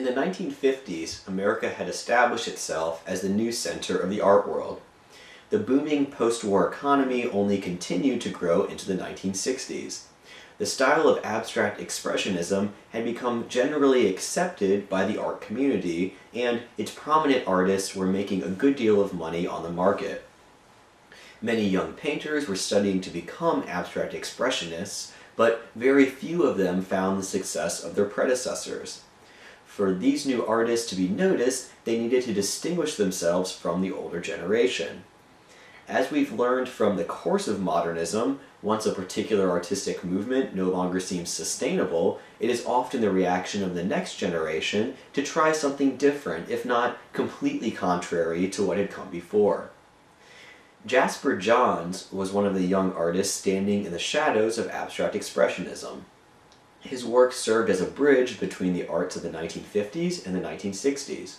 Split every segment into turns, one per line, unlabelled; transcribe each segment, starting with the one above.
In the 1950s, America had established itself as the new center of the art world. The booming post-war economy only continued to grow into the 1960s. The style of abstract expressionism had become generally accepted by the art community, and its prominent artists were making a good deal of money on the market. Many young painters were studying to become abstract expressionists, but very few of them found the success of their predecessors. For these new artists to be noticed, they needed to distinguish themselves from the older generation. As we've learned from the course of modernism, once a particular artistic movement no longer seems sustainable, it is often the reaction of the next generation to try something different, if not completely contrary to what had come before. Jasper Johns was one of the young artists standing in the shadows of abstract expressionism. His work served as a bridge between the arts of the 1950s and the 1960s.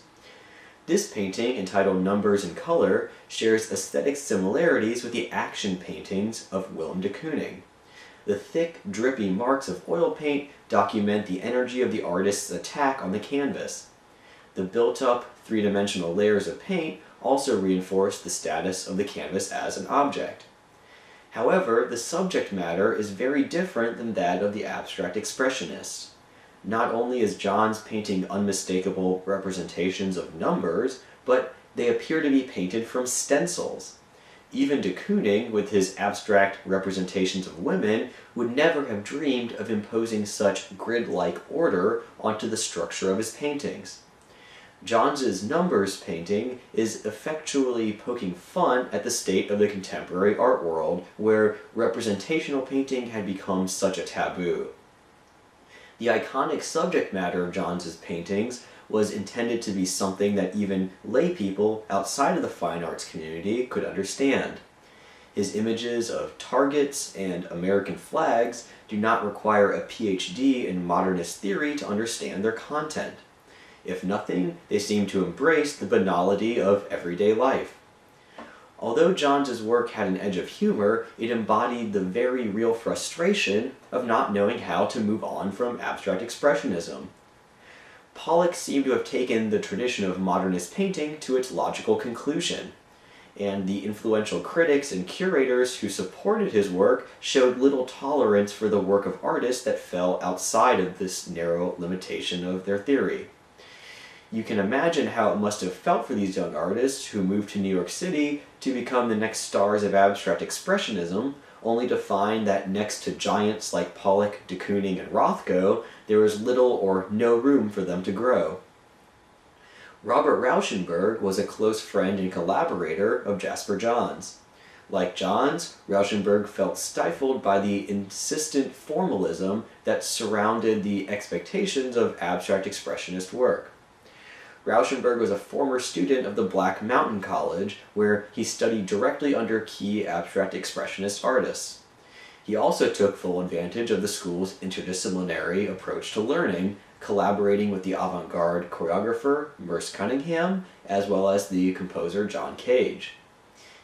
This painting, entitled Numbers and Color, shares aesthetic similarities with the action paintings of Willem de Kooning. The thick, drippy marks of oil paint document the energy of the artist's attack on the canvas. The built-up, three-dimensional layers of paint also reinforce the status of the canvas as an object. However, the subject matter is very different than that of the abstract expressionists. Not only is Johns painting unmistakable representations of numbers, but they appear to be painted from stencils. Even de Kooning, with his abstract representations of women, would never have dreamed of imposing such grid-like order onto the structure of his paintings. Johns's numbers painting is effectually poking fun at the state of the contemporary art world, where representational painting had become such a taboo. The iconic subject matter of Johns's paintings was intended to be something that even lay people outside of the fine arts community could understand. His images of targets and American flags do not require a PhD in modernist theory to understand their content. If nothing, they seem to embrace the banality of everyday life. Although Johns's work had an edge of humor, it embodied the very real frustration of not knowing how to move on from abstract expressionism. Pollock seemed to have taken the tradition of modernist painting to its logical conclusion, and the influential critics and curators who supported his work showed little tolerance for the work of artists that fell outside of this narrow limitation of their theory. You can imagine how it must have felt for these young artists who moved to New York City to become the next stars of abstract expressionism, only to find that next to giants like Pollock, de Kooning, and Rothko, there was little or no room for them to grow. Robert Rauschenberg was a close friend and collaborator of Jasper Johns. Like Johns, Rauschenberg felt stifled by the insistent formalism that surrounded the expectations of abstract expressionist work. Rauschenberg was a former student of the Black Mountain College, where he studied directly under key abstract expressionist artists. He also took full advantage of the school's interdisciplinary approach to learning, collaborating with the avant-garde choreographer Merce Cunningham, as well as the composer John Cage.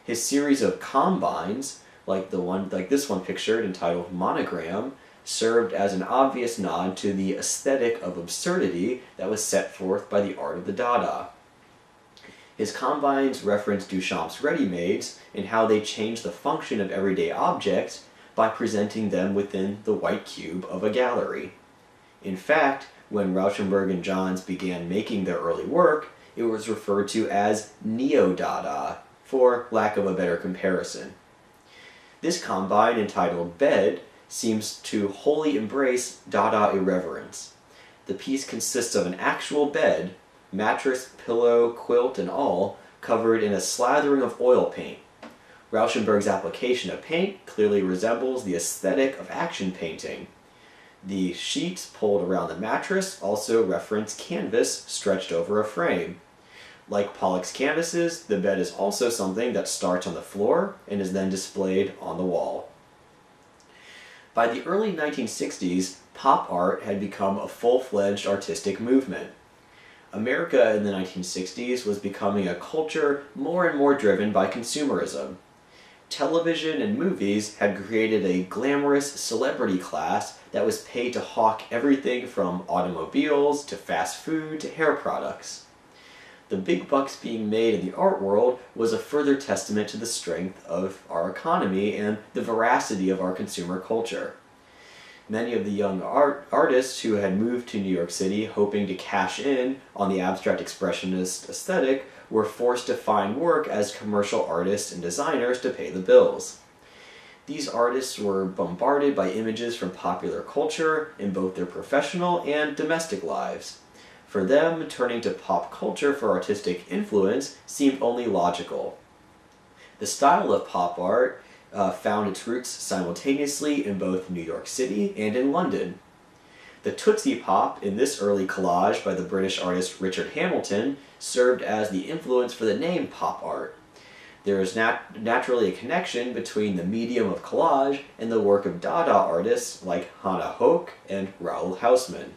His series of combines, like this one pictured entitled Monogram, served as an obvious nod to the aesthetic of absurdity that was set forth by the art of the Dada. His combines reference Duchamp's ready-mades and how they change the function of everyday objects by presenting them within the white cube of a gallery. In fact, when Rauschenberg and Johns began making their early work, it was referred to as Neo-Dada, for lack of a better comparison. This combine, entitled Bed, seems to wholly embrace Dada irreverence. The piece consists of an actual bed, mattress, pillow, quilt, and all, covered in a slathering of oil paint. Rauschenberg's application of paint clearly resembles the aesthetic of action painting. The sheets pulled around the mattress also reference canvas stretched over a frame. Like Pollock's canvases, the bed is also something that starts on the floor and is then displayed on the wall. By the early 1960s, pop art had become a full-fledged artistic movement. America in the 1960s was becoming a culture more and more driven by consumerism. Television and movies had created a glamorous celebrity class that was paid to hawk everything from automobiles to fast food to hair products. The big bucks being made in the art world was a further testament to the strength of our economy and the veracity of our consumer culture. Many of the young artists who had moved to New York City hoping to cash in on the abstract expressionist aesthetic were forced to find work as commercial artists and designers to pay the bills. These artists were bombarded by images from popular culture in both their professional and domestic lives. For them, turning to pop culture for artistic influence seemed only logical. The style of pop art found its roots simultaneously in both New York City and in London. The Tootsie Pop in this early collage by the British artist Richard Hamilton served as the influence for the name pop art. There is naturally a connection between the medium of collage and the work of Dada artists like Hannah Hoch and Raoul Hausmann.